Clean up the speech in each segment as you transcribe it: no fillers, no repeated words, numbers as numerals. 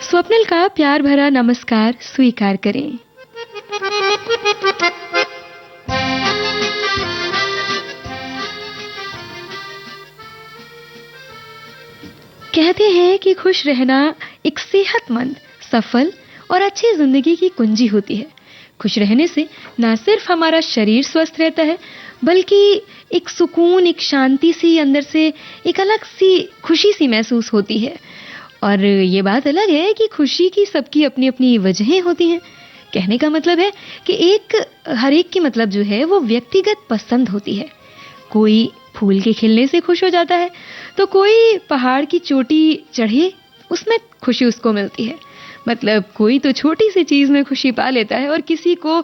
स्वप्निल का प्यार भरा नमस्कार स्वीकार करें। कहते हैं कि खुश रहना एक सेहतमंद, सफल और अच्छी जिंदगी की कुंजी होती है। खुश रहने से न सिर्फ हमारा शरीर स्वस्थ रहता है, बल्कि एक सुकून, एक शांति सी अंदर से एक अलग सी खुशी सी महसूस होती है। और ये बात अलग है कि खुशी की सबकी अपनी अपनी वजहें होती हैं। कहने का मतलब है कि हर एक की मतलब जो है वो व्यक्तिगत पसंद होती है। कोई फूल के खिलने से खुश हो जाता है, तो कोई पहाड़ की चोटी चढ़े उसमें खुशी उसको मिलती है। मतलब कोई तो छोटी सी चीज में खुशी पा लेता है और किसी को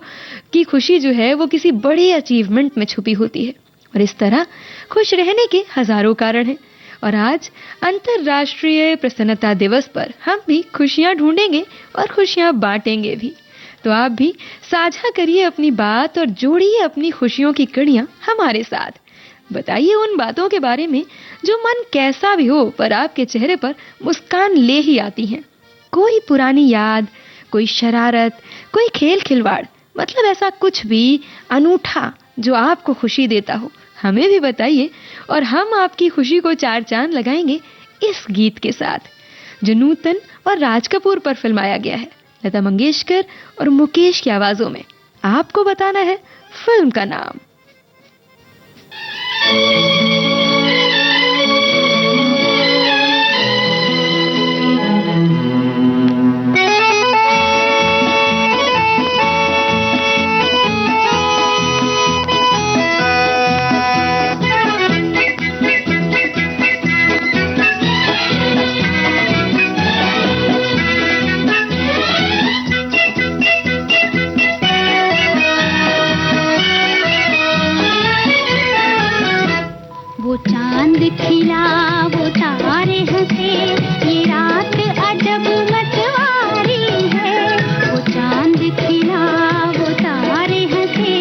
की खुशी जो है वो किसी बड़े अचीवमेंट में छुपी होती है। और इस तरह खुश रहने के हजारों कारण हैं। और आज अंतर्राष्ट्रीय प्रसन्नता दिवस पर हम भी खुशियां ढूंढेंगे और खुशियां बांटेंगे भी। तो आप भी साझा करिए अपनी बात और जोड़िए अपनी खुशियों की कड़ियां हमारे साथ। बताइए उन बातों के बारे में जो मन कैसा भी हो पर आपके चेहरे पर मुस्कान ले ही आती हैं। कोई पुरानी याद, कोई शरारत, कोई खेल खिलवाड़, मतलब ऐसा कुछ भी अनूठा जो आपको खुशी देता हो, हमें भी बताइए और हम आपकी खुशी को चार चांद लगाएंगे इस गीत के साथ, जो नूतन और राज कपूर पर फिल्माया गया है, लता मंगेशकर और मुकेश की आवाजों में। आपको बताना है फिल्म का नाम। वो चांद खिला, वो तारे हंसे, ये रात अजब मतवारी है। वो चांद खिला, वो तारे हंसे,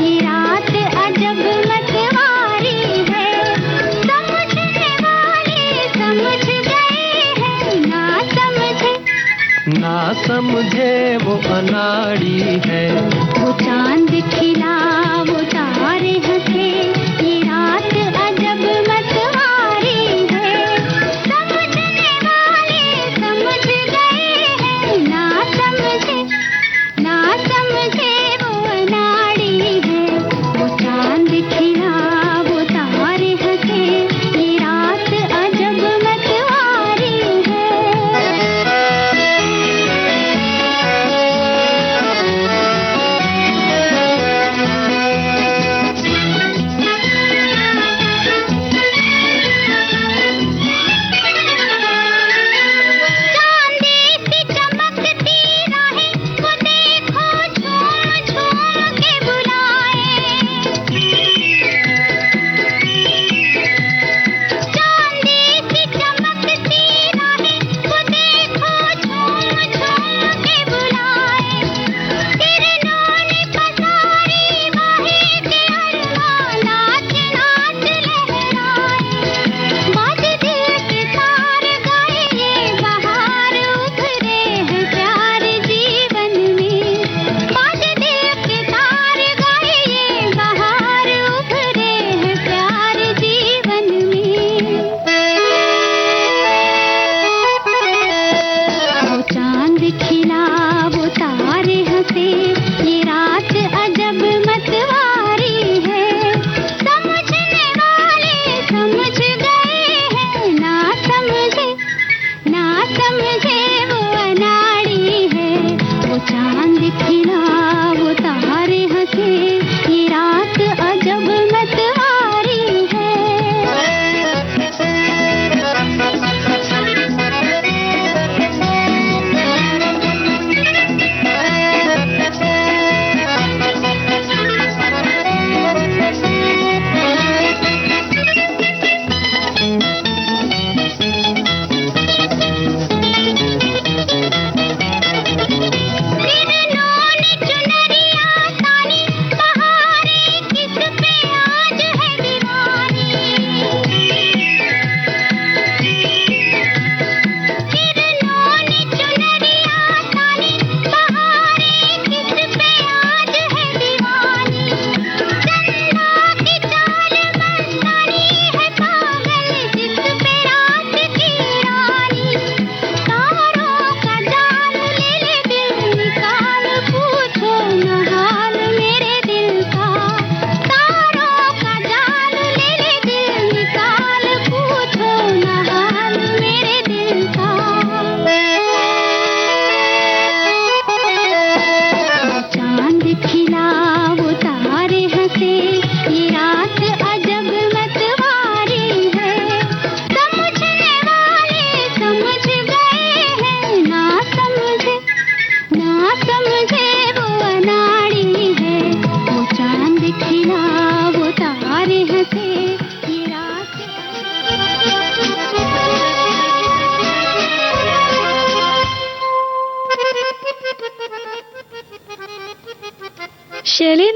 ये रात अजब मतवारी है। समझने वाले समझ गए हैं, ना समझे वो अनाड़ी है। वो चांद खिला, वो तारे हंसे, ये रात अजब मतवारी है। समझने वाले समझ गए हैं, ना समझे वो अनाड़ी है। वो चांद खिला, वो तारे हंसे, ये रात अजब मतवारी है।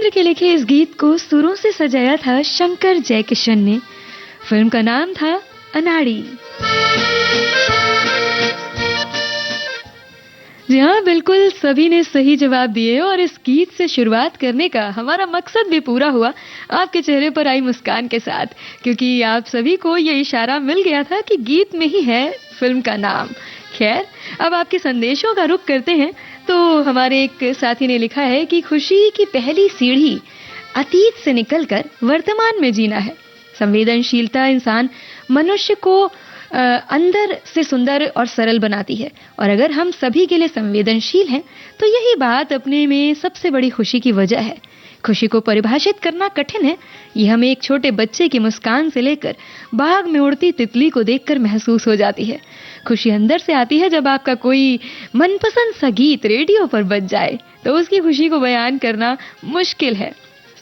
रविंद्र के लिखे इस गीत को सुरों से सजाया था शंकर जयकिशन ने। फिल्म का नाम था अनाड़ी। जी हाँ, बिल्कुल सभी ने सही जवाब दिए और इस गीत से शुरुआत करने का हमारा मकसद भी पूरा हुआ आपके चेहरे पर आई मुस्कान के साथ, क्योंकि आप सभी को ये इशारा मिल गया था कि गीत में ही है फिल्म का नाम। खैर, अब आपके संदेशों का रुख करते हैं। तो हमारे एक साथी ने लिखा है कि खुशी की पहली सीढ़ी अतीत से निकलकर वर्तमान में जीना है। संवेदनशीलता इंसान मनुष्य को अंदर से सुंदर और सरल बनाती है, और अगर हम सभी के लिए संवेदनशील हैं तो यही बात अपने में सबसे बड़ी खुशी की वजह है। खुशी को परिभाषित करना कठिन है। यह हमें एक छोटे बच्चे की मुस्कान से लेकर बाग में उड़ती तितली को देखकर महसूस हो जाती है। खुशी अंदर से आती है जब आपका कोई मनपसंद सा गीत रेडियो पर बज जाए, तो उसकी खुशी को बयान करना मुश्किल है।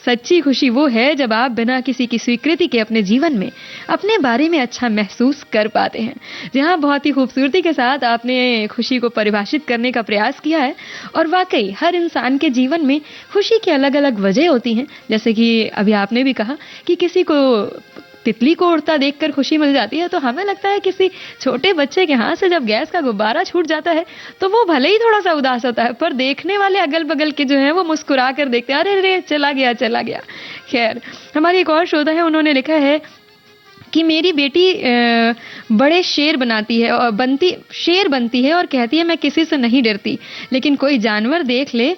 सच्ची खुशी वो है जब आप बिना किसी की स्वीकृति के अपने जीवन में अपने बारे में अच्छा महसूस कर पाते हैं। जहां बहुत ही खूबसूरती के साथ आपने खुशी को परिभाषित करने का प्रयास किया है, और वाकई हर इंसान के जीवन में खुशी की अलग अलग वजह होती हैं। जैसे कि अभी आपने भी कहा कि किसी को तितली को उड़ता देखकर खुशी मिल जाती है, तो हमें लगता है किसी छोटे बच्चे के हाथ से जब गैस का गुब्बारा छूट जाता है तो वो भले ही थोड़ा सा उदास होता है, पर देखने वाले अगल बगल के जो हैं वो मुस्कुरा कर देखते हैं, अरे रे चला गया चला गया। खैर, हमारी एक और श्रोता है, उन्होंने लिखा है कि मेरी बेटी बड़े शेर बनती है और कहती है मैं किसी से नहीं डरती, लेकिन कोई जानवर देख ले।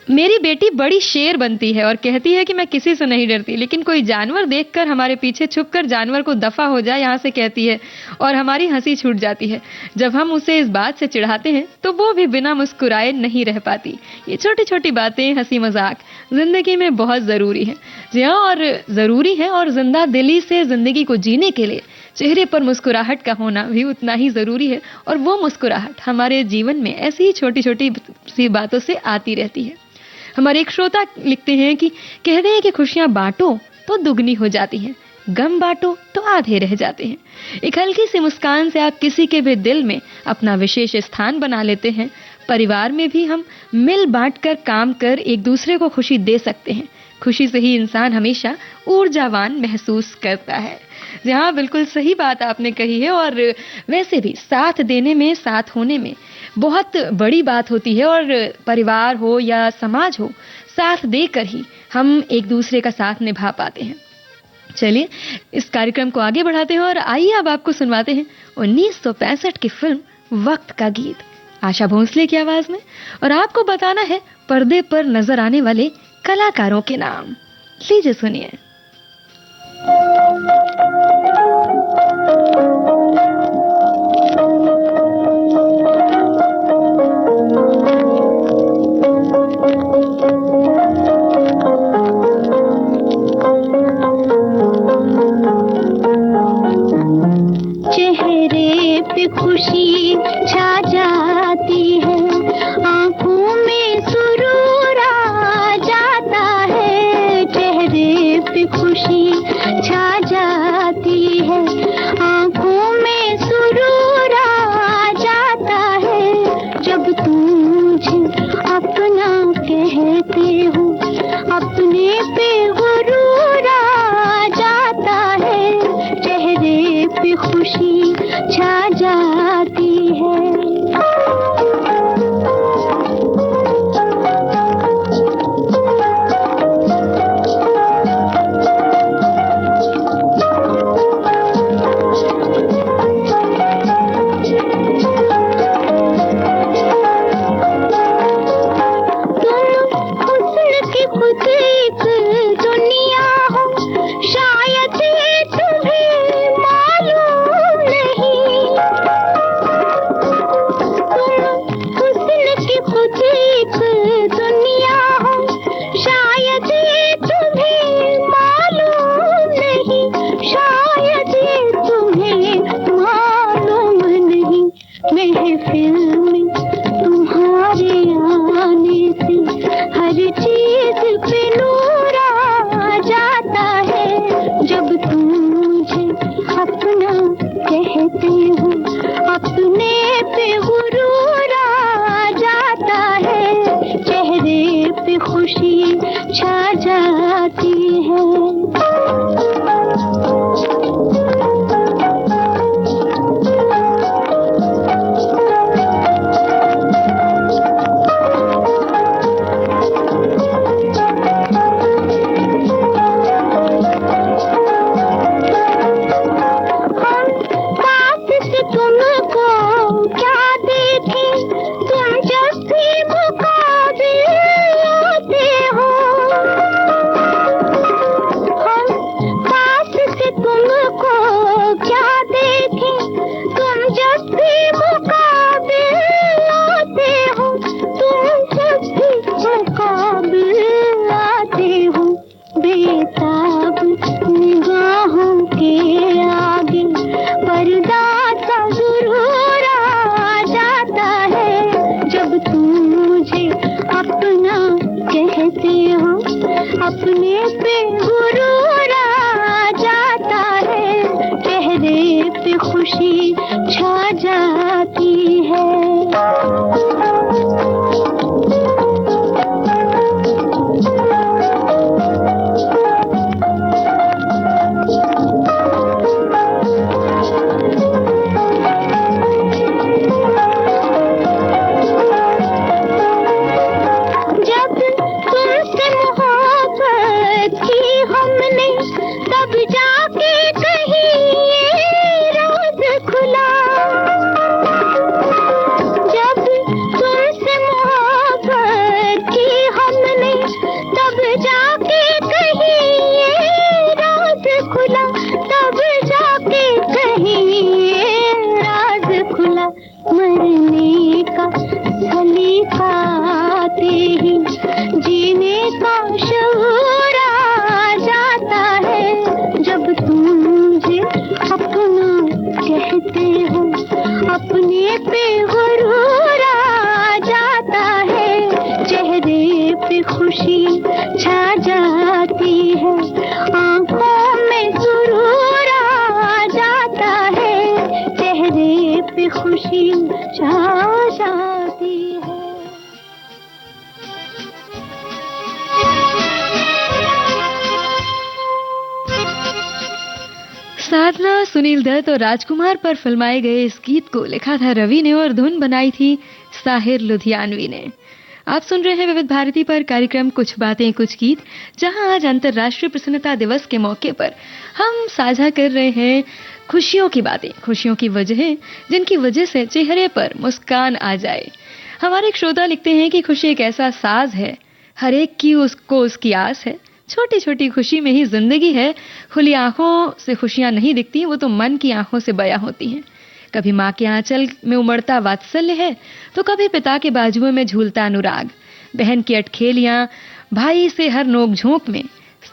मेरी बेटी बड़ी शेर बनती है और कहती है कि मैं किसी से नहीं डरती, लेकिन कोई जानवर देखकर हमारे पीछे छुपकर जानवर को दफा हो जाए यहाँ से कहती है, और हमारी हंसी छूट जाती है। जब हम उसे इस बात से चिढ़ाते हैं तो वो भी बिना मुस्कुराए नहीं रह पाती। ये छोटी छोटी बातें, हंसी मजाक जिंदगी में बहुत जरूरी है। जी हाँ, और जरूरी है, और जिंदा दिली से जिंदगी को जीने के लिए चेहरे पर मुस्कुराहट का होना भी उतना ही जरूरी है। और वो मुस्कुराहट हमारे जीवन में ऐसी ही छोटी छोटी सी बातों से आती रहती है। हमारे एक श्रोता लिखते हैं कि कहते हैं कि खुशियां बांटो तो दुगनी हो जाती हैं, गम बांटो तो आधे रह जाते हैं। एक हल्की सी मुस्कान से आप किसी के भी दिल में अपना विशेष स्थान बना लेते हैं। परिवार में भी हम मिल बांट कर काम कर एक दूसरे को खुशी दे सकते हैं। खुशी से ही इंसान हमेशा ऊर्जावान महसूस करता है। जी हाँ, बिल्कुल सही बात आपने कही है। और वैसे भी साथ देने में, साथ होने में बहुत बड़ी बात होती है, और परिवार हो या समाज हो, साथ देकर ही हम एक दूसरे का साथ निभा पाते हैं। चलिए इस कार्यक्रम को आगे बढ़ाते हैं और आइए अब आपको सुनवाते हैं 1965 की फिल्म वक्त का गीत आशा भोसले की आवाज में, और आपको बताना है पर्दे पर नजर आने वाले कलाकारों के नाम। लीजिए सुनिए। चेहरे पे खुशी छा जाती है, आंखों में सुरूर आ जाता है। चेहरे पे खुशी छा जाती है, आंखों में सुरूर आ जाता है। जब तुम मुझे अपना कहते हो, अपने पे गुरूर आ जाता है। चेहरे पे खुशी छा जाती है। खुशी अपने पे गुरूर आ जाता है, चेहरे पे खुशी छा जाती है। साधना, सुनील दत्त और राजकुमार पर फिल्माए गए इस गीत को लिखा था रवि ने और धुन बनाई थी साहिर लुधियानवी ने। आप सुन रहे हैं विविध भारती पर कार्यक्रम कुछ बातें कुछ गीत, जहां आज अंतर्राष्ट्रीय प्रसन्नता दिवस के मौके पर हम साझा कर रहे हैं खुशियों की बातें, खुशियों की वजहें जिनकी वजह से चेहरे पर मुस्कान आ जाए। हमारे एक श्रोता लिखते हैं कि खुशी एक ऐसा साज है, हर एक की उसको उसकी आस है, छोटी छोटी खुशी में ही जिंदगी है, खुली आंखों से खुशियां नहीं दिखती, वो तो मन की आंखों से बयां होती हैं। कभी माँ के आंचल में उमड़ता वात्सल्य है, तो कभी पिता के बाजुओं में झूलता अनुराग, बहन की अटखेलियां, भाई से हर नोक झोंक में,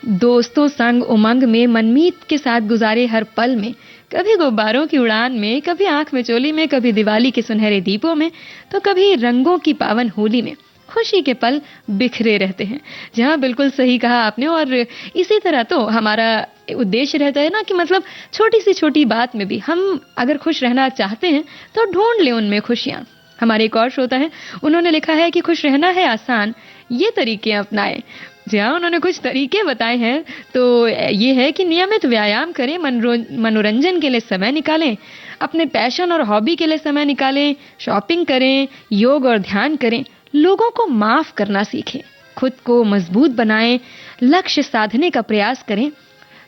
दोस्तों संग उमंग में, मनमीत के साथ गुजारे हर पल में, कभी गुब्बारों की उड़ान में, कभी आंख में चोली में, कभी दिवाली के सुनहरे दीपों में, तो कभी रंगों की पावन होली में खुशी के पल बिखरे रहते हैं। जहां बिल्कुल सही कहा आपने, और इसी तरह तो हमारा उद्देश्य रहता है ना कि मतलब छोटी सी छोटी बात में भी हम अगर खुश रहना चाहते हैं तो ढूंढ लें उनमें खुशियां। हमारे एक और श्रोता है, उन्होंने लिखा है कि खुश रहना है आसान, ये तरीके अपनाएं। जहाँ उन्होंने कुछ तरीके बताए हैं, तो ये है कि नियमित व्यायाम करें, मनोरंजन के लिए समय निकालें, अपने पैशन और हॉबी के लिए समय निकालें, शॉपिंग करें, योग और ध्यान करें, लोगों को माफ करना सीखें, खुद को मजबूत बनाएं, लक्ष्य साधने का प्रयास करें,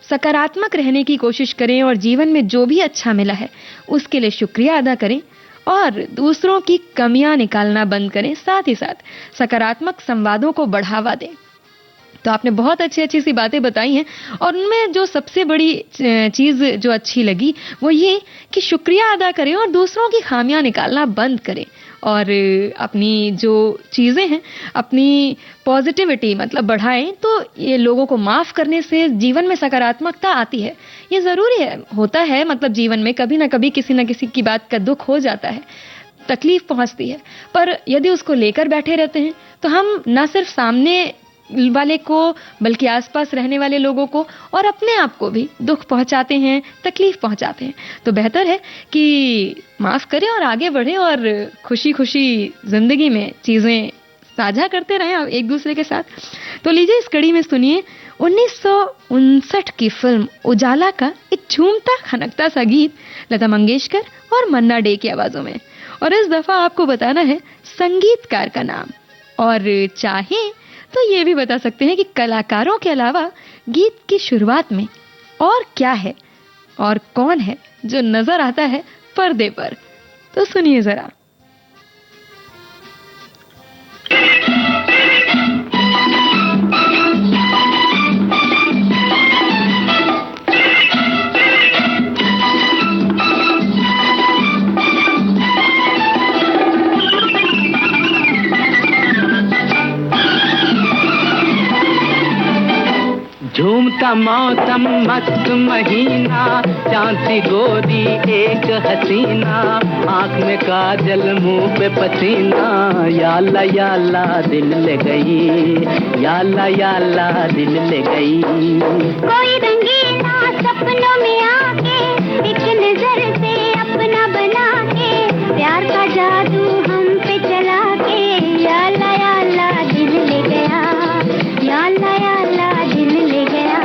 सकारात्मक रहने की कोशिश करें और जीवन में जो भी अच्छा मिला है उसके लिए शुक्रिया अदा करें और दूसरों की कमियां निकालना बंद करें। साथ ही साथ सकारात्मक संवादों को बढ़ावा दें। तो आपने बहुत अच्छी अच्छी सी बातें बताई हैं, और उनमें जो सबसे बड़ी चीज़ जो अच्छी लगी वो ये कि शुक्रिया अदा करें और दूसरों की खामियां निकालना बंद करें, और अपनी जो चीज़ें हैं अपनी पॉजिटिविटी मतलब बढ़ाएं। तो ये लोगों को माफ़ करने से जीवन में सकारात्मकता आती है, ये ज़रूरी है, होता है, मतलब जीवन में कभी ना कभी किसी न किसी की बात का दुख हो जाता है, तकलीफ पहुंचती है, पर यदि उसको लेकर बैठे रहते हैं तो हम न सिर्फ सामने वाले को बल्कि आसपास रहने वाले लोगों को और अपने आप को भी दुख पहुंचाते हैं, तकलीफ पहुंचाते हैं। तो बेहतर है कि माफ करें और आगे बढ़ें और खुशी खुशी जिंदगी में चीजें साझा करते रहें एक दूसरे के साथ। तो लीजिए इस कड़ी में सुनिए 1959 की फिल्म उजाला का एक झूमता खनकता सा गीत लता मंगेशकर और मन्ना डे की आवाजों में। और इस दफा आपको बताना है संगीतकार का नाम, और चाहे तो ये भी बता सकते हैं कि कलाकारों के अलावा गीत की शुरुआत में और क्या है और कौन है जो नजर आता है पर्दे पर। तो सुनिए जरा। झूमता मौसम मस्त महीना, चांद सी गोरी एक हसीना, आँख में काजल मुंह पे पसीना, या अल्लाह दिल ले गई, या अल्लाह दिल ले गई। कोई रंगीला सपनों में आके एक नजर से अपना बना के, प्यार का जादू हम पे चला के, या अल्लाह दिल ले गया, या अल्लाह दिल ले गया।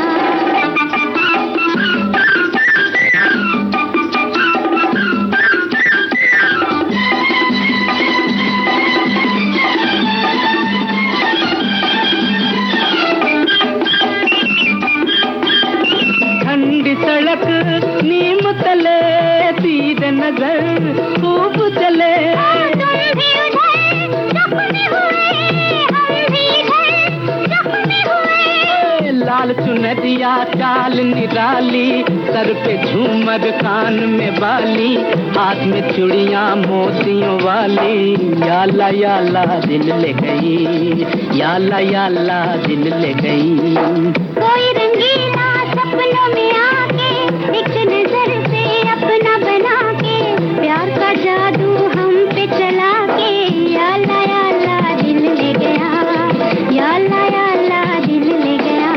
ठंडी सड़क नीम तले सीधे नजर खूब चले, तुम भी उधर जख्मी हुए, हम भी इधर जख्मी हुए। लाल चुनरिया चाल निराली, सर पे झूमर कान में बाली, हाथ में चूड़ियां मोतियों वाली, या अल्लाह दिल ले गई, या अल्लाह दिल ले गई। कोई रंगीला सपनों में आके एक नजर से अपना बना के, प्यार का जादू हम पे चला के, या अल्लाह दिल ले गया, या अल्लाह दिल ले गया।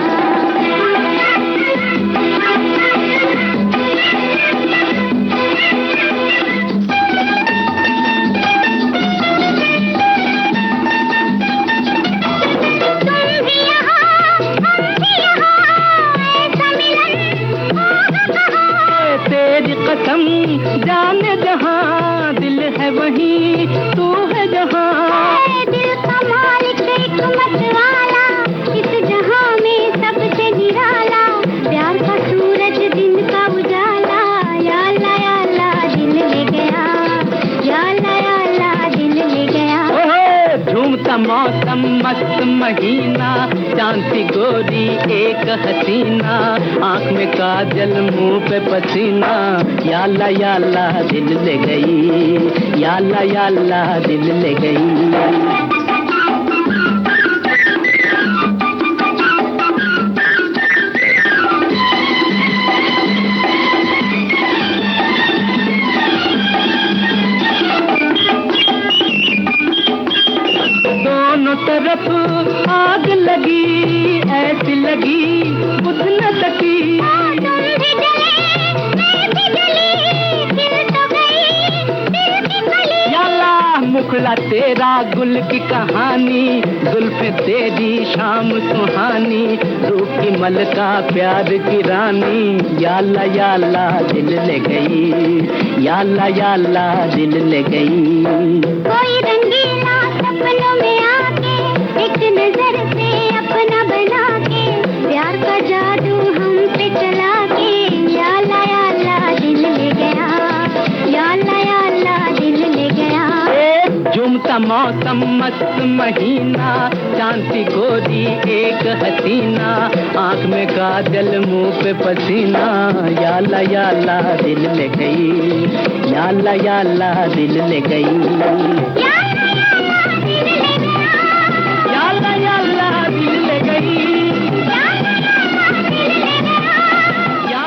तेरी कसम जाने जहां, दिल है वहीं तू है जहां। दिल का मालिक एक मत वाला, इस जहां में सबसे निराला, प्यार का सूरज दिन का उजाला, या अल्लाह दिल ले गया, या अल्लाह दिल ले गया। झूमता मौसम मस्त महीना, चांद सी गोरी एक हसीना, आँख में काजल मुंह पे पसीना, या अल्लाह दिल ले गई, या अल्लाह दिल ले गई। दोनों तरफ आग लगी, ऐसी लगी बुझ न सकी, तुम भी जले मैं भी जली, दिल तो गई दिल की कली। या अल्लाह मुखड़ा तेरा गुल की कहानी, जुल्फे तेरी शाम सुहानी, रूप की मलका प्यार की रानी, या अल्लाह दिल ले गई, या अल्लाह दिल ले गई। कोई रंगीला सपनों में आके एक नजर से अपना बना के, प्यार का जादू हम पे चला के, या अल्लाह दिल ले गया, या अल्लाह दिल ले गया। झूमता मौसम मस्त महीना, चांद सी गोरी एक हसीना, आँख में काजल मुंह पे पसीना, या अल्लाह दिल ले गई, या अल्लाह दिल ले गई, या अल्लाह दिल ले गया, या अल्लाह दिल ले गई, या अल्लाह दिल ले गया। या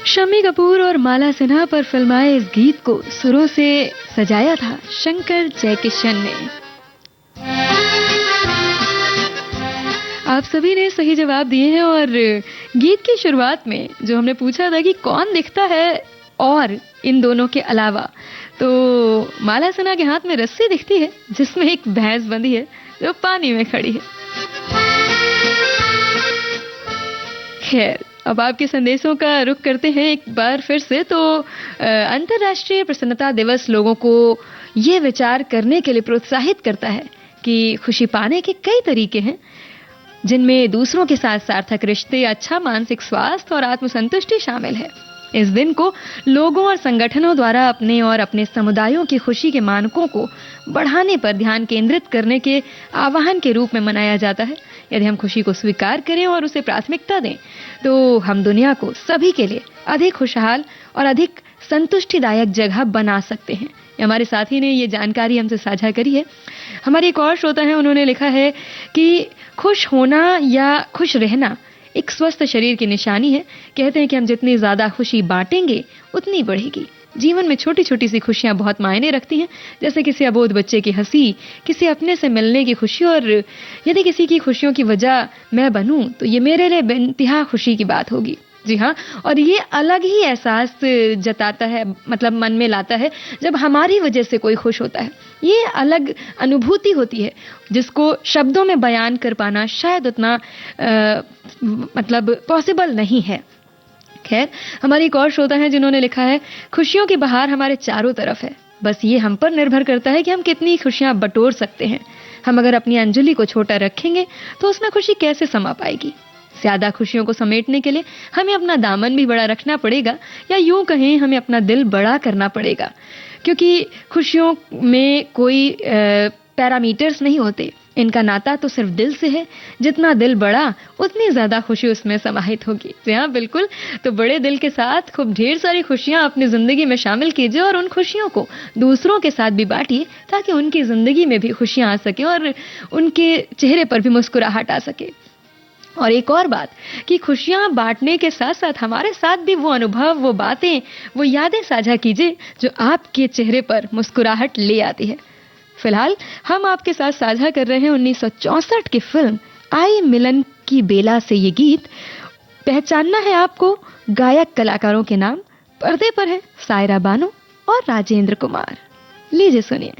शम्मी कपूर और माला सिन्हा पर फिल्माए इस गीत को सुरों से सजाया था शंकर जयकिशन ने। आप सभी ने सही जवाब दिए हैं और गीत की शुरुआत में जो हमने पूछा था कि कौन दिखता है और इन दोनों के अलावा, तो माला सिन्हा के हाथ में रस्सी दिखती है जिसमें एक भैंस बंधी है जो पानी में खड़ी है। खैर, अब आपके संदेशों का रुख करते हैं एक बार फिर से। तो अंतर्राष्ट्रीय प्रसन्नता दिवस लोगों को ये विचार करने के लिए प्रोत्साहित करता है कि खुशी पाने के कई तरीके हैं, जिनमें दूसरों के साथ सार्थक रिश्ते, अच्छा मानसिक स्वास्थ्य और आत्मसंतुष्टि शामिल है। इस दिन को लोगों और संगठनों द्वारा अपने और अपने समुदायों की खुशी के मानकों को बढ़ाने पर ध्यान केंद्रित करने के आह्वान के रूप में मनाया जाता है। यदि हम खुशी को स्वीकार करें और उसे प्राथमिकता दें, तो हम दुनिया को सभी के लिए अधिक खुशहाल और अधिक संतुष्टिदायक जगह बना सकते हैं। हमारे साथी ने ये जानकारी हमसे साझा करी है। हमारे एक और श्रोता हैं, उन्होंने लिखा है कि खुश होना या खुश रहना एक स्वस्थ शरीर की निशानी है। कहते हैं कि हम जितनी ज्यादा खुशी बांटेंगे उतनी बढ़ेगी। जीवन में छोटी छोटी सी खुशियां बहुत मायने रखती हैं, जैसे किसी अबोध बच्चे की हंसी, किसी अपने से मिलने की खुशी, और यदि किसी की खुशियों की वजह मैं बनूं तो ये मेरे लिए बेइंतहा खुशी की बात होगी। जी हाँ, और ये अलग ही एहसास जताता है, मतलब मन में लाता है जब हमारी वजह से कोई खुश होता है। ये अलग अनुभूति होती है जिसको शब्दों में बयान कर पाना शायद उतना मतलब पॉसिबल नहीं है। खैर, हमारी एक और श्रोता है जिन्होंने लिखा है, खुशियों की बहार हमारे चारों तरफ है, बस ये हम पर निर्भर करता है कि हम कितनी खुशियां बटोर सकते हैं। हम अगर अपनी अंजलि को छोटा रखेंगे तो उसमें खुशी कैसे समा पाएगी। ज्यादा खुशियों को समेटने के लिए हमें अपना दामन भी बड़ा रखना पड़ेगा, या यूं कहें हमें अपना दिल बड़ा करना पड़ेगा, क्योंकि खुशियों में कोई पैरामीटर्स नहीं होते। इनका नाता तो सिर्फ दिल से है। जितना दिल बड़ा उतनी ज्यादा खुशी उसमें समाहित होगी। जी हाँ, बिल्कुल। तो बड़े दिल के साथ खूब ढेर सारी खुशियां अपनी जिंदगी में शामिल कीजिए और उन खुशियों को दूसरों के साथ भी बांटिए, ताकि उनकी जिंदगी में भी खुशियां आ सके और उनके चेहरे पर भी मुस्कुराहट आ सके। और एक और बात कि खुशियां बांटने के साथ साथ हमारे साथ भी वो अनुभव, वो बातें, वो यादें साझा कीजिए जो आपके चेहरे पर मुस्कुराहट ले आती है। फिलहाल हम आपके साथ साझा कर रहे हैं 1964 की फिल्म आई मिलन की बेला से ये गीत। पहचानना है आपको गायक कलाकारों के नाम। पर्दे पर है सायरा बानो और राजेंद्र कुमार। लीजिए सुनिए।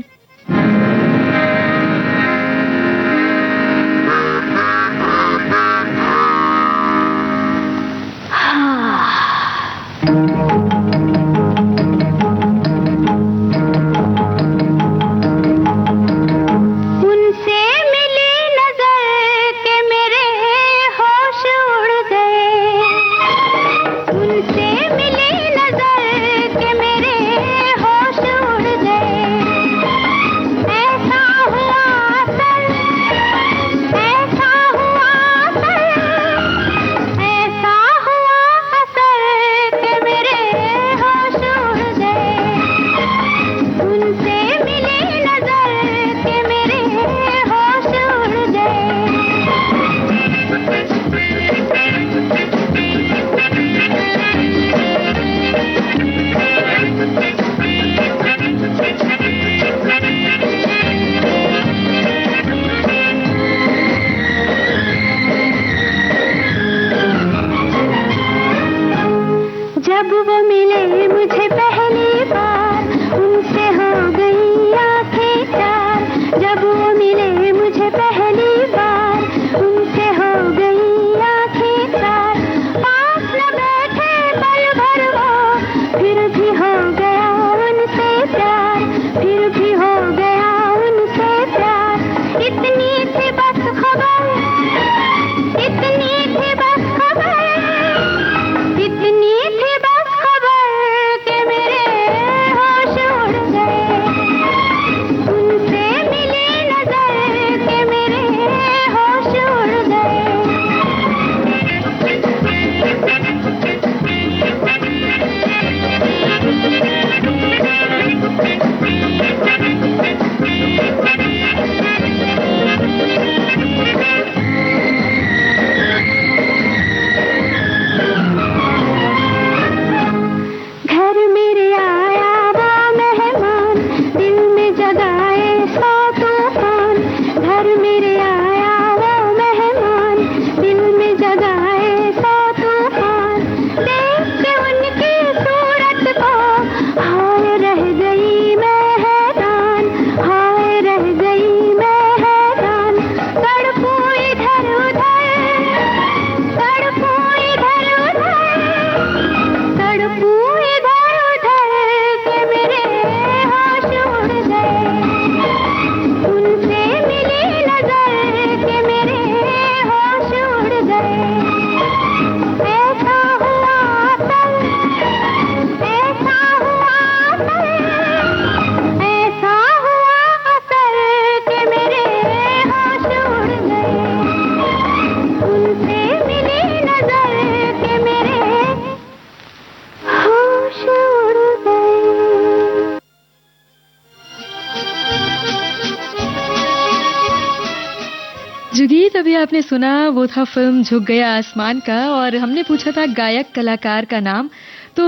गीत अभी आपने सुना वो था फिल्म झुक गया आसमान का, और हमने पूछा था गायक कलाकार का नाम, तो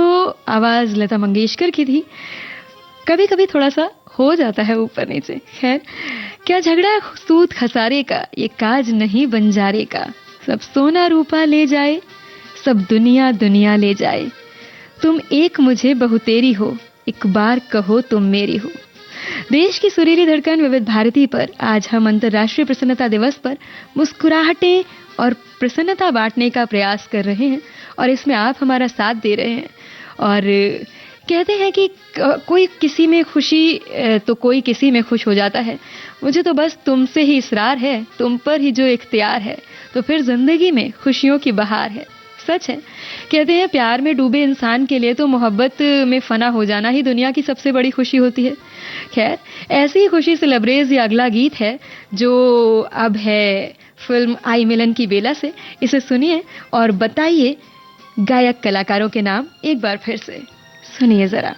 आवाज लता मंगेशकर की थी। कभी कभी थोड़ा सा हो जाता है ऊपर नीचे। खैर, क्या झगड़ा सूत खसारे का, ये काज नहीं बंजारे का, सब सोना रूपा ले जाए, सब दुनिया दुनिया ले जाए, तुम एक मुझे बहुतेरी हो, एक बार कहो तुम मेरी हो। देश की सुरीली धड़कन विविध भारती पर आज हम अंतर्राष्ट्रीय प्रसन्नता दिवस पर मुस्कुराहटें और प्रसन्नता बांटने का प्रयास कर रहे हैं, और इसमें आप हमारा साथ दे रहे हैं। और कहते हैं कि कोई किसी में खुशी तो कोई किसी में खुश हो जाता है। मुझे तो बस तुमसे ही इसरार है, तुम पर ही जो इख्तियार है, तो फिर जिंदगी में खुशियों की बहार है। सच है, कहते हैं प्यार में डूबे इंसान के लिए तो मोहब्बत में फना हो जाना ही दुनिया की सबसे बड़ी खुशी होती है। खैर, ऐसी ही खुशी से लबरेज ये अगला गीत है जो अब है फिल्म आई मिलन की बेला से। इसे सुनिए और बताइए गायक कलाकारों के नाम एक बार फिर से सुनिए जरा।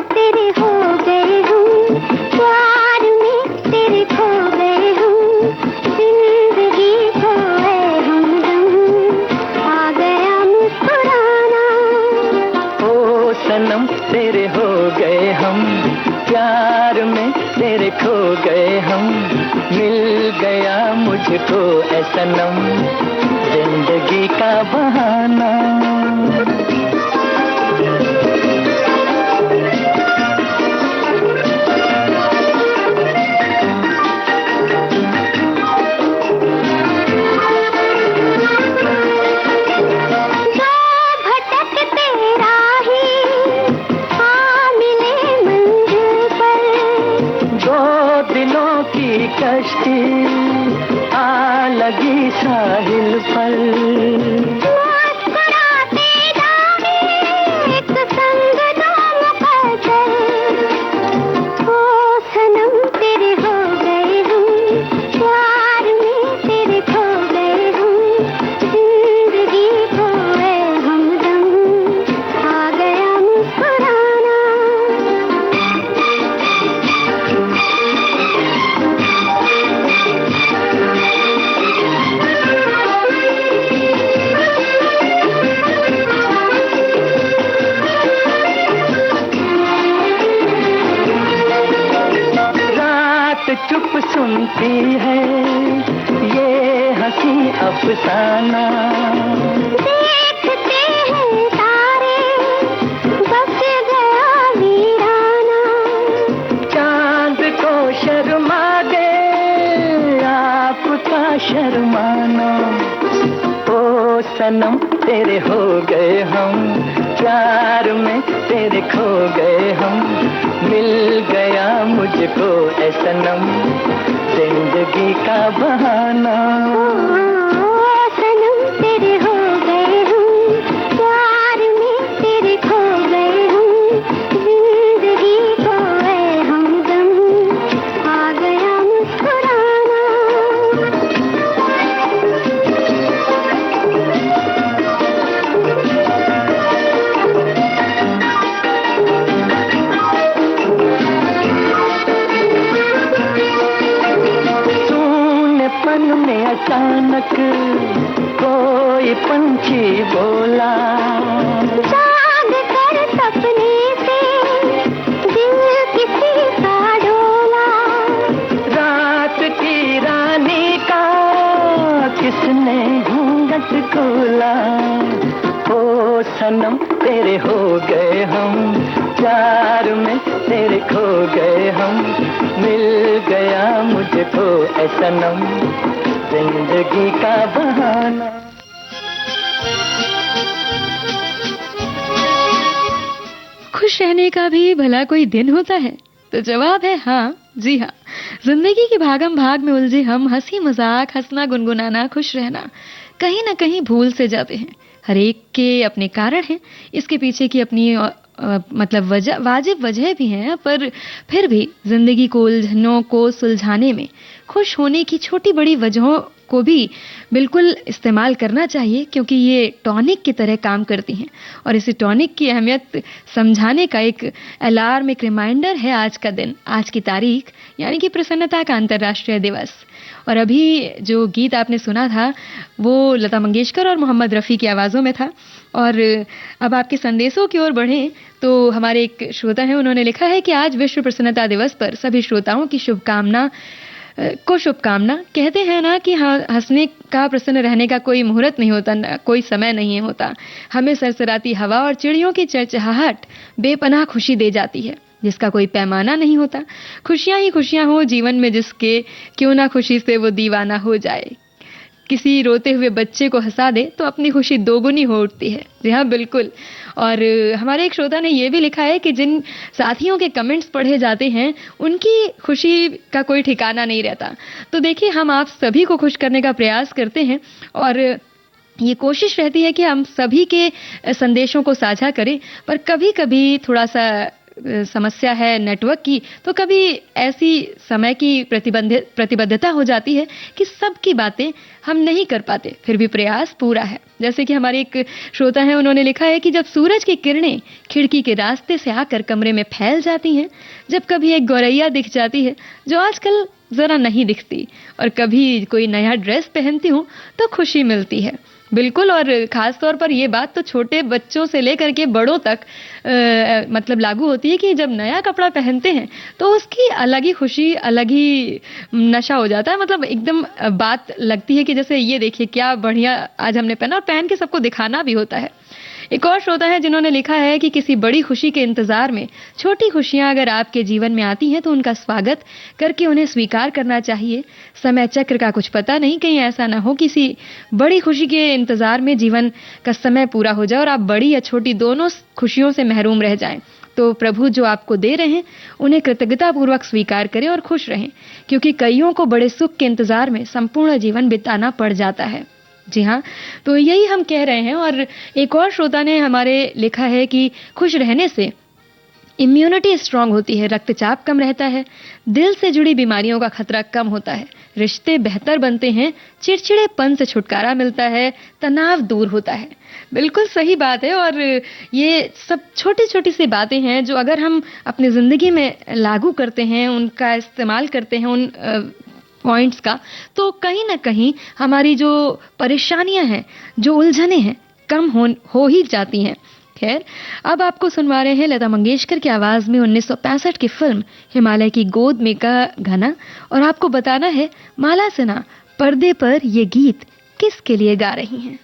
तेरे हो गए हूँ प्यार में, तेरे खो गए हूँ जिंदगी खोए हमदम, आ गया मुस्कुराना। ओ सनम तेरे हो गए हम प्यार में, तेरे खो गए हम, मिल गया मुझको ऐ सनम जिंदगी का बहाना। कश्ती आ लगी साहिल पर, मुस्कुराते जाए एक संग दो मुकद्दर। ओ सनम तेरे हो गए हूँ प्यार में, तेरे खो गए हूँ जिंदगी खोए हमदम, आ गया मुस्कुराना। चुप सुनती है ये हंसी अफसाना, देखते हैं तारे बस गया वीराना। चांद को शर्मा गए आपका शर्माना। ओ सनम तेरे हो गए हम प्यार में, तेरे खो गए हम, मिल गया मुझको ऐ सनम जिंदगी का बहाना। सनम तेरे हो गए हूँ प्यार में, तेरे खो गए हूँ जिंदगी खोए हमदम, आ गया मुस्कुराना। में अचानक कोई पंछी बोला, जाग कर सपने से दिल किसी का डोला। रात की रानी का किसने घूंघट खोला। ओ सनम तेरे हो गए हम प्यार में, तेरे खो गए हम, मिल गया मुझको ऐ सनम जिंदगी का बहाना। खुश रहने का भी भला कोई दिन होता है? तो जवाब है हाँ, जी हाँ। जिंदगी की भागम भाग में उलझे हम हंसी मजाक, हंसना, गुनगुनाना, खुश रहना कहीं ना कहीं भूल से जाते हैं। हर एक के अपने कारण हैं, इसके पीछे की अपनी मतलब वाजिब वजह भी हैं, पर फिर भी जिंदगी को उलझनों को सुलझाने में खुश होने की छोटी बड़ी वजहों को भी बिल्कुल इस्तेमाल करना चाहिए, क्योंकि ये टॉनिक की तरह काम करती हैं। और इसी टॉनिक की अहमियत समझाने का एक अलार्म, एक रिमाइंडर है आज का दिन, आज की तारीख, यानी कि प्रसन्नता का अंतर्राष्ट्रीय दिवस। और अभी जो गीत आपने सुना था वो लता मंगेशकर और मोहम्मद रफ़ी की आवाज़ों में था। और अब आपके संदेशों की ओर बढ़ें तो हमारे एक श्रोता हैं, उन्होंने लिखा है कि आज विश्व प्रसन्नता दिवस पर सभी श्रोताओं की शुभकामना कहते हैं ना कि हंसने का, प्रसन्न रहने का कोई मुहूर्त नहीं होता, कोई समय नहीं होता। हमें सरसराती हवा और चिड़ियों की चहचहाहट बेपनाह खुशी दे जाती है, जिसका कोई पैमाना नहीं होता। खुशियां ही खुशियां हो जीवन में जिसके, क्यों ना खुशी से वो दीवाना हो जाए। किसी रोते हुए बच्चे को हंसा दे तो अपनी खुशी दोगुनी हो उठती है। जी हाँ, बिल्कुल। और हमारे एक श्रोता ने ये भी लिखा है कि जिन साथियों के कमेंट्स पढ़े जाते हैं उनकी खुशी का कोई ठिकाना नहीं रहता। तो देखिए, हम आप सभी को खुश करने का प्रयास करते हैं और ये कोशिश रहती है कि हम सभी के संदेशों को साझा करें, पर कभी-कभी थोड़ा सा समस्या है नेटवर्क की, तो कभी ऐसी समय की प्रतिबद्धता हो जाती है कि सबकी बातें हम नहीं कर पाते, फिर भी प्रयास पूरा है। जैसे कि हमारे एक श्रोता हैं, उन्होंने लिखा है कि जब सूरज की किरणें खिड़की के रास्ते से आकर कमरे में फैल जाती हैं, जब कभी एक गौरैया दिख जाती है जो आजकल जरा नहीं दिखती, और कभी कोई नया ड्रेस पहनती हूँ तो खुशी मिलती है। बिल्कुल, और खास तौर पर ये बात तो छोटे बच्चों से लेकर के बड़ों तक मतलब लागू होती है कि जब नया कपड़ा पहनते हैं तो उसकी अलग ही खुशी, अलग ही नशा हो जाता है। मतलब एकदम बात लगती है कि जैसे ये देखिए क्या बढ़िया आज हमने पहना, और पहन के सबको दिखाना भी होता है। एक और श्रोता है जिन्होंने लिखा है कि किसी बड़ी खुशी के इंतजार में छोटी खुशियां अगर आपके जीवन में आती हैं तो उनका स्वागत करके उन्हें स्वीकार करना चाहिए। समय चक्र का कुछ पता नहीं, कहीं ऐसा ना हो किसी बड़ी खुशी के इंतजार में जीवन का समय पूरा हो जाए और आप बड़ी या छोटी दोनों खुशियों से महरूम रह जाएं। तो प्रभु जो आपको दे रहे हैं उन्हें कृतज्ञतापूर्वक स्वीकार करें और खुश रहें, क्योंकि कईयों को बड़े सुख के इंतजार में संपूर्ण जीवन बिताना पड़ जाता है। जी हाँ, तो यही हम कह रहे हैं। और एक और श्रोता ने हमारे लिखा है कि खुश रहने से इम्यूनिटी स्ट्रांग होती है, रक्तचाप कम रहता है, दिल से जुड़ी बीमारियों का खतरा कम होता है, रिश्ते बेहतर बनते हैं, चिड़चिड़ेपन से छुटकारा मिलता है, तनाव दूर होता है। बिल्कुल सही बात है। और ये सब छोटी छोटी सी बातें हैं जो अगर हम अपनी ज़िंदगी में लागू करते हैं, उनका इस्तेमाल करते हैं, उन पॉइंट्स का, तो कहीं ना कहीं हमारी जो परेशानियां हैं, जो उलझनें हैं, कम हो ही जाती हैं। खैर, अब आपको सुनवा रहे हैं लता मंगेशकर की आवाज में 1965 की फिल्म हिमालय की गोद में का गाना। और आपको बताना है माला सिन्हा पर्दे पर ये गीत किसके लिए गा रही हैं।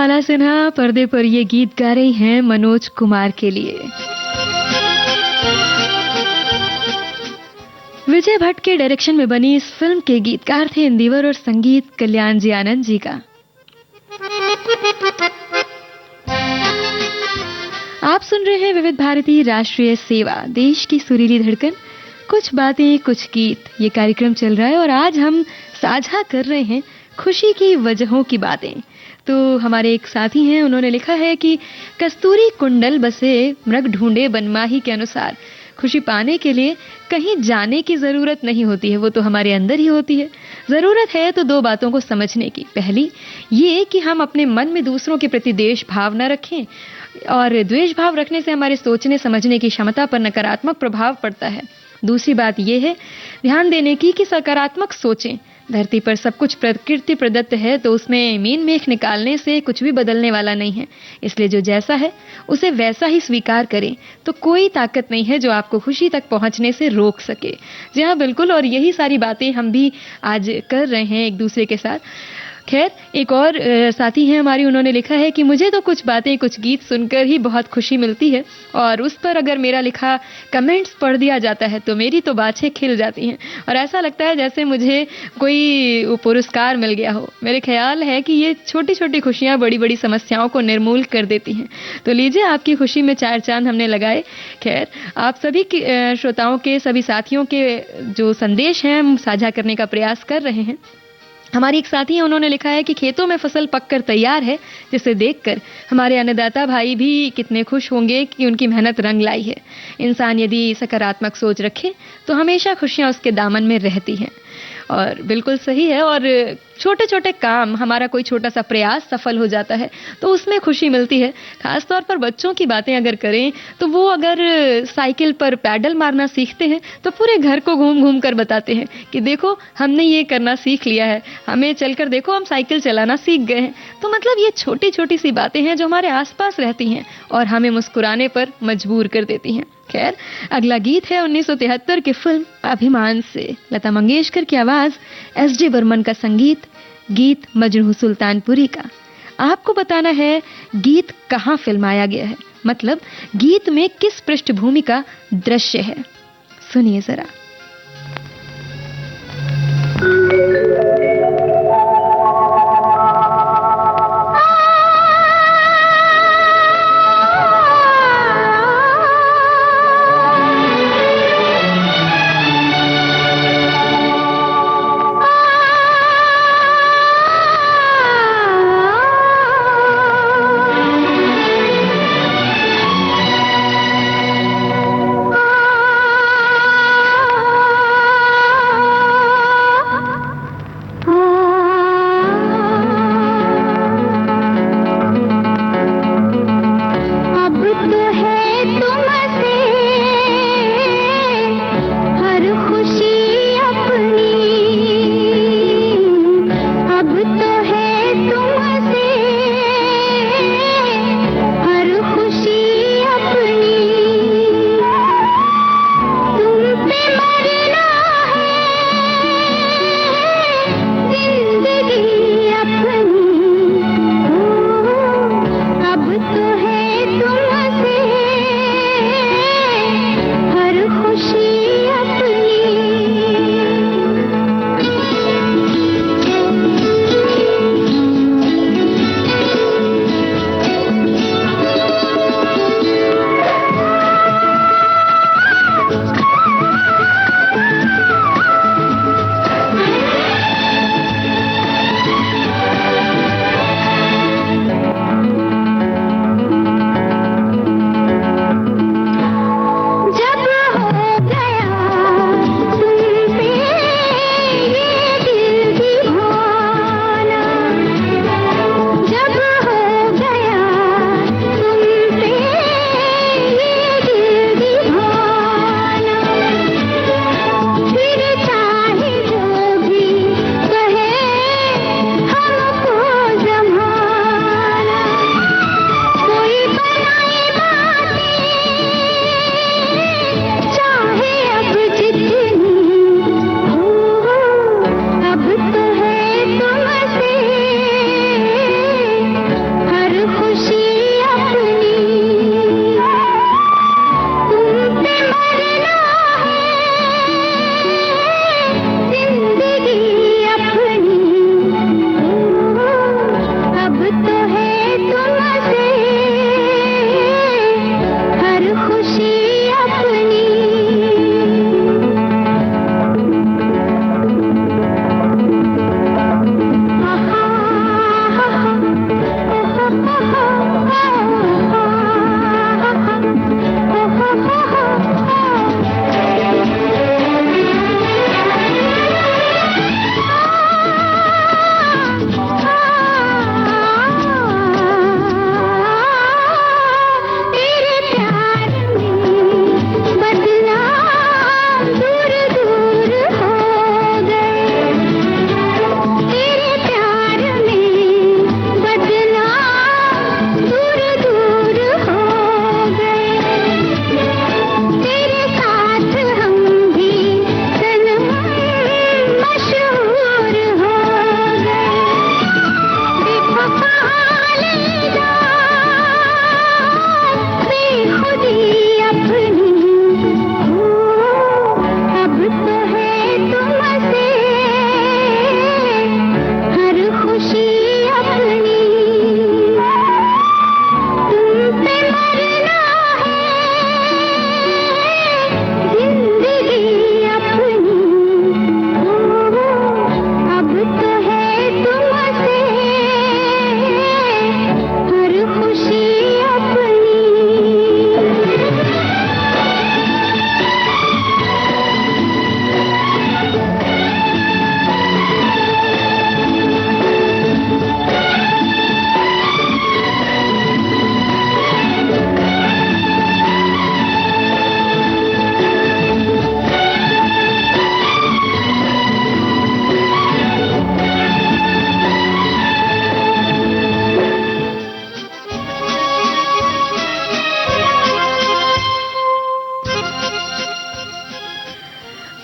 माला सिन्हा पर्दे पर ये गीत गा रही हैं मनोज कुमार के लिए। विजय भट्ट के डायरेक्शन में बनी इस फिल्म के गीतकार थे इंदिवर और संगीत कल्याण जी आनंद जी का। आप सुन रहे हैं विविध भारती राष्ट्रीय सेवा, देश की सुरीली धड़कन, कुछ बातें कुछ गीत, ये कार्यक्रम चल रहा है और आज हम साझा कर रहे हैं खुशी की वजहों की बातें। तो हमारे एक साथी हैं, उन्होंने लिखा है कि कस्तूरी कुंडल बसे मृग ढूंढे बनमाही के अनुसार खुशी पाने के लिए कहीं जाने की जरूरत नहीं होती है, वो तो हमारे अंदर ही होती है। जरूरत है तो दो बातों को समझने की। पहली ये कि हम अपने मन में दूसरों के प्रति देश भाव न रखें, और द्वेष भाव रखने से हमारे सोचने समझने की क्षमता पर नकारात्मक प्रभाव पड़ता है। दूसरी बात यह है ध्यान देने की कि सकारात्मक सोचें। धरती पर सब कुछ प्रकृति प्रदत्त है, तो उसमें मीन मेख निकालने से कुछ भी बदलने वाला नहीं है। इसलिए जो जैसा है उसे वैसा ही स्वीकार करें, तो कोई ताकत नहीं है जो आपको खुशी तक पहुंचने से रोक सके। जी हाँ, बिल्कुल, और यही सारी बातें हम भी आज कर रहे हैं एक दूसरे के साथ। खैर, एक और साथी हैं हमारी, उन्होंने लिखा है कि मुझे तो कुछ बातें कुछ गीत सुनकर ही बहुत खुशी मिलती है, और उस पर अगर मेरा लिखा कमेंट्स पढ़ दिया जाता है तो मेरी तो बाछें खिल जाती हैं और ऐसा लगता है जैसे मुझे कोई पुरस्कार मिल गया हो। मेरे ख्याल है कि ये छोटी छोटी खुशियां बड़ी बड़ी समस्याओं को निर्मूल कर देती हैं। तो लीजिए, आपकी खुशी में चार चांद हमने लगाए। खैर, आप सभी श्रोताओं के, सभी साथियों के जो संदेश हैं हम साझा करने का प्रयास कर रहे हैं। हमारी एक साथी है, उन्होंने लिखा है कि खेतों में फसल पककर तैयार है, जिसे देखकर हमारे अन्नदाता भाई भी कितने खुश होंगे कि उनकी मेहनत रंग लाई है। इंसान यदि सकारात्मक सोच रखे तो हमेशा खुशियां उसके दामन में रहती हैं। और बिल्कुल सही है, और छोटे छोटे काम, हमारा कोई छोटा सा प्रयास सफल हो जाता है तो उसमें खुशी मिलती है। खास तौर पर बच्चों की बातें अगर करें तो वो अगर साइकिल पर पैडल मारना सीखते हैं तो पूरे घर को घूम घूम कर बताते हैं कि देखो हमने ये करना सीख लिया है, हमें चलकर देखो हम साइकिल चलाना सीख गए हैं। तो मतलब ये छोटी छोटी सी बातें हैं जो हमारे आसपास रहती हैं और हमें मुस्कुराने पर मजबूर कर देती हैं। खैर, अगला गीत है 1973 की फिल्म अभिमान से, लता मंगेशकर की आवाज, एस.डी. बर्मन का संगीत, गीत मजनू सुल्तानपुरी का। आपको बताना है गीत कहां फिल्माया गया है, मतलब गीत में किस पृष्ठभूमि का दृश्य है। सुनिए जरा।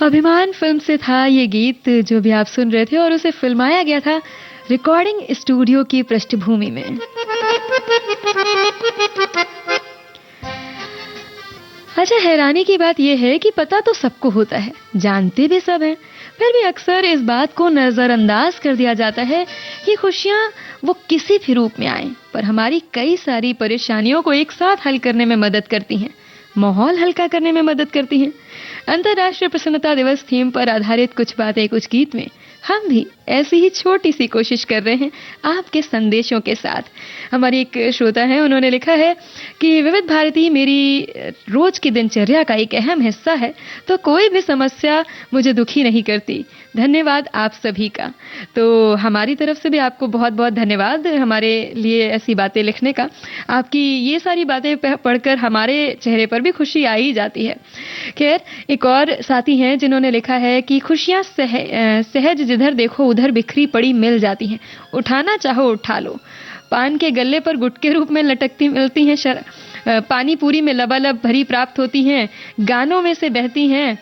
अभिमान फिल्म से था ये गीत जो भी आप सुन रहे थे, और उसे फिल्माया गया था रिकॉर्डिंग स्टूडियो की पृष्ठभूमि में। अच्छा, हैरानी की बात यह है कि पता तो सबको होता है, जानते भी सब हैं, फिर भी अक्सर इस बात को नजरअंदाज कर दिया जाता है कि खुशियां वो किसी भी रूप में आए, पर हमारी कई सारी परेशानियों को एक साथ हल करने में मदद करती हैं, माहौल हल्का करने में मदद करती हैं। अंतर्राष्ट्रीय प्रसन्नता दिवस थीम पर आधारित कुछ बातें कुछ गीत में हम भी ऐसी ही छोटी सी कोशिश कर रहे हैं आपके संदेशों के साथ। हमारी एक श्रोता है, उन्होंने लिखा है कि विविध भारती मेरी रोज की दिनचर्या का एक अहम हिस्सा है, तो कोई भी समस्या मुझे दुखी नहीं करती। धन्यवाद आप सभी का। तो हमारी तरफ से भी आपको बहुत बहुत धन्यवाद हमारे लिए ऐसी बातें लिखने का। आपकी ये सारी बातें पढ़कर हमारे चेहरे पर भी खुशी आ ही जाती है। खैर, एक और साथी हैं जिन्होंने लिखा है कि खुशियां सहज जिधर देखो उधर बिखरी पड़ी मिल जाती हैं, उठाना चाहो उठा लो। पान के गल्ले पर गुट के रूप में लटकती मिलती हैं, पानी पूरी में लबालब भरी प्राप्त होती हैं, गानों में से बहती हैं,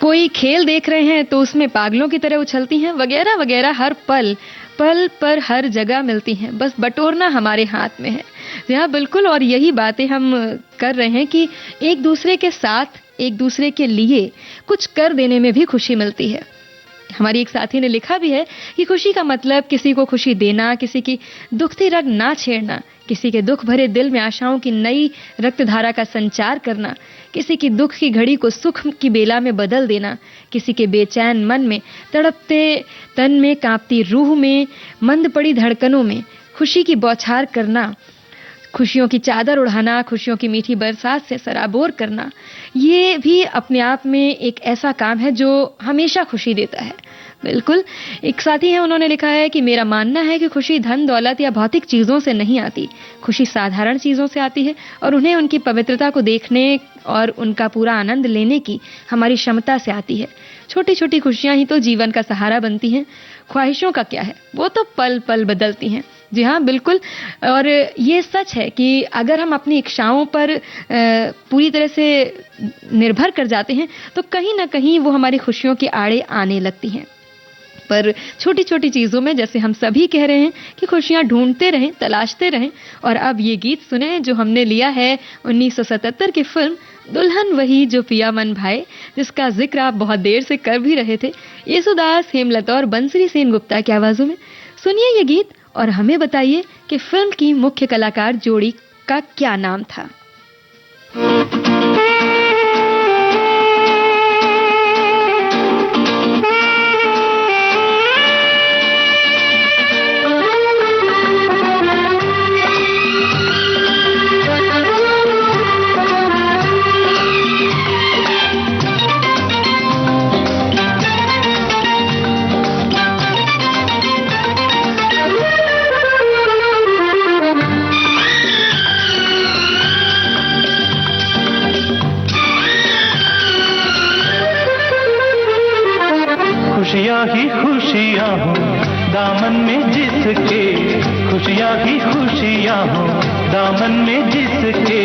कोई खेल देख रहे हैं तो उसमें पागलों की तरह उछलती हैं, वगैरह वगैरह। हर पल पल पर हर जगह मिलती हैं, बस बटोरना हमारे हाथ में है। जी हाँ, बिल्कुल, और यही बातें हम कर रहे हैं कि एक दूसरे के साथ, एक दूसरे के लिए कुछ कर देने में भी खुशी मिलती है। हमारी एक साथी ने लिखा भी है कि खुशी का मतलब किसी को खुशी देना, किसी की दुखती रग ना छेड़ना, किसी के दुख भरे दिल में आशाओं की नई रक्तधारा का संचार करना, किसी की दुख की घड़ी को सुख की बेला में बदल देना, किसी के बेचैन मन में, तड़पते तन में, कांपती रूह में, मंद पड़ी धड़कनों में खुशी की बौछार करना, खुशियों की चादर उड़ाना, खुशियों की मीठी बरसात से सराबोर करना, ये भी अपने आप में एक ऐसा काम है जो हमेशा खुशी देता है। बिल्कुल, एक साथी है, उन्होंने लिखा है कि मेरा मानना है कि खुशी धन दौलत या भौतिक चीजों से नहीं आती, खुशी साधारण चीजों से आती है, और उन्हें उनकी पवित्रता को देखने और उनका पूरा आनंद लेने की हमारी क्षमता से आती है। छोटी छोटी खुशियां ही तो जीवन का सहारा बनती हैं। ख्वाहिशों का क्या है, वो तो पल पल बदलती हैं। जी हाँ, बिल्कुल, और ये सच है कि अगर हम अपनी इच्छाओं पर पूरी तरह से निर्भर कर जाते हैं तो कहीं ना कहीं वो हमारी खुशियों के आड़े आने लगती हैं। पर छोटी छोटी चीजों में, जैसे हम सभी कह रहे हैं कि खुशियां ढूंढते रहें, तलाशते रहें। और अब ये गीत सुने जो हमने लिया है 1977 की फिल्म दुल्हन वही जो पिया मन भाए, जिसका जिक्र आप बहुत देर से कर भी रहे थे, येसुदास, हेमलता और बंसरी सेन गुप्ता की आवाजों में। सुनिए ये गीत और हमें बताइए कि फिल्म की मुख्य कलाकार जोड़ी का क्या नाम था। खुशियाँ ही खुशियाँ हो दामन में जिसके, खुशियाँ ही खुशियाँ हो दामन में जिसके,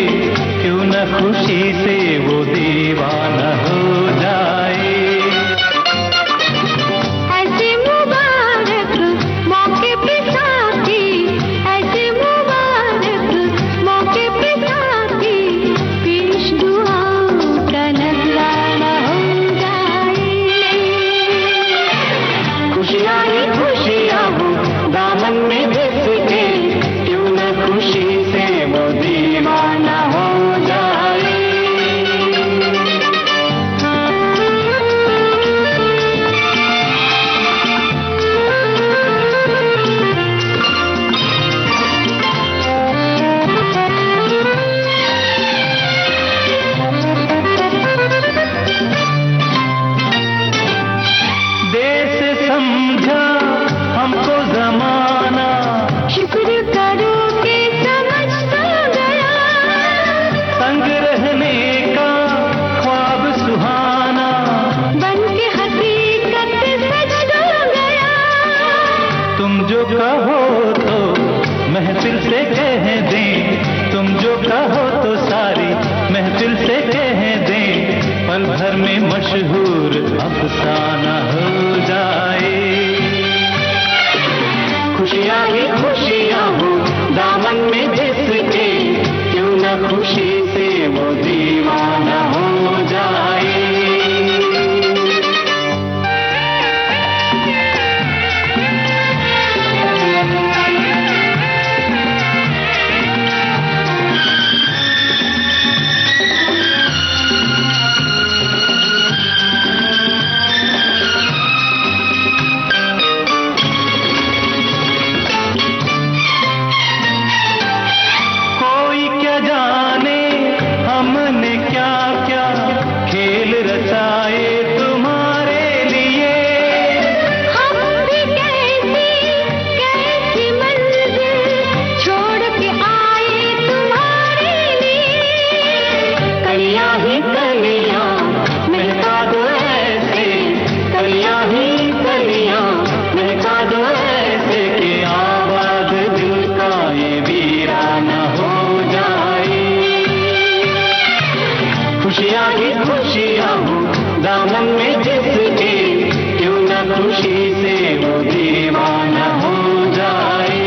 क्यों न खुशी से वो दीवाना हो जाए। ऐसे मुबारक मौके पे साथी, ऐसे मुबारक मौके पे साथी, पेश दुआओं का नजराना हो जाए। खुशियाँ ही खुशियाँ हो दामन में जिसके, क्यों न खुशी से वो दीवाना हो जाए। कह दें, तुम जो कहो तो सारी महफिल से कह दें, पल भर में मशहूर अफसाना हो जाए। खुशियाँ ही खुशियाँ हो दामन में जिसके, क्यों न खुशी से वो दीवाना हो जाए। खुशियाँ ही खुशियाँ हो दामन में जिसके, क्यों न खुशी से वो दीवाना हो जाए।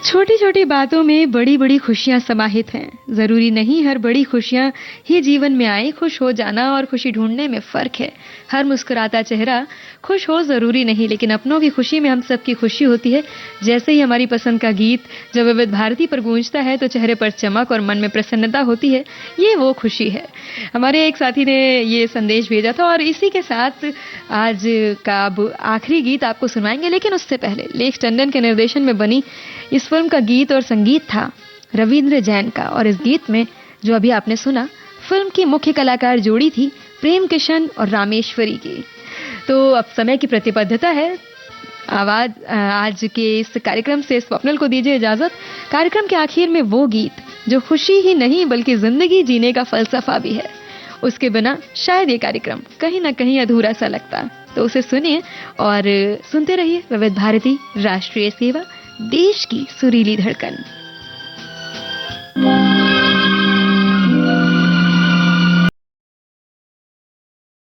छोटी छोटी बातों में बड़ी बड़ी खुशियां समाहित हैं। जरूरी नहीं हर बड़ी खुशियां ही जीवन में आए। खुश हो जाना और खुशी ढूंढने में फर्क है। हर मुस्कुराता चेहरा खुश हो जरूरी नहीं, लेकिन अपनों की खुशी में हम सबकी खुशी होती है। जैसे ही हमारी पसंद का गीत जब विविध भारती पर गूंजता है तो चेहरे पर चमक और मन में प्रसन्नता होती है। ये वो खुशी है। हमारे एक साथी ने ये संदेश भेजा था और इसी के साथ आज का आखिरी गीत आपको सुनाएंगे। लेकिन उससे पहले लेख टंडन के निर्देशन में बनी इस फिल्म का गीत और संगीत था रविंद्र जैन का। और इस गीत में जो अभी आपने सुना, फिल्म की मुख्य कलाकार जोड़ी थी प्रेम किशन और रामेश्वरी की। तो अब समय की प्रतिबद्धता है। आवाज आज के इस कार्यक्रम से स्वप्नल को दीजिए इजाजत। कार्यक्रम के आखिर में वो गीत जो खुशी ही नहीं बल्कि जिंदगी जीने का फलसफा भी है, उसके बिना शायद ये कार्यक्रम कहीं ना कहीं अधूरा सा लगता। तो उसे सुनिए और सुनते रहिए विविध भारती, राष्ट्रीय सेवा, देश की सुरीली धड़कन।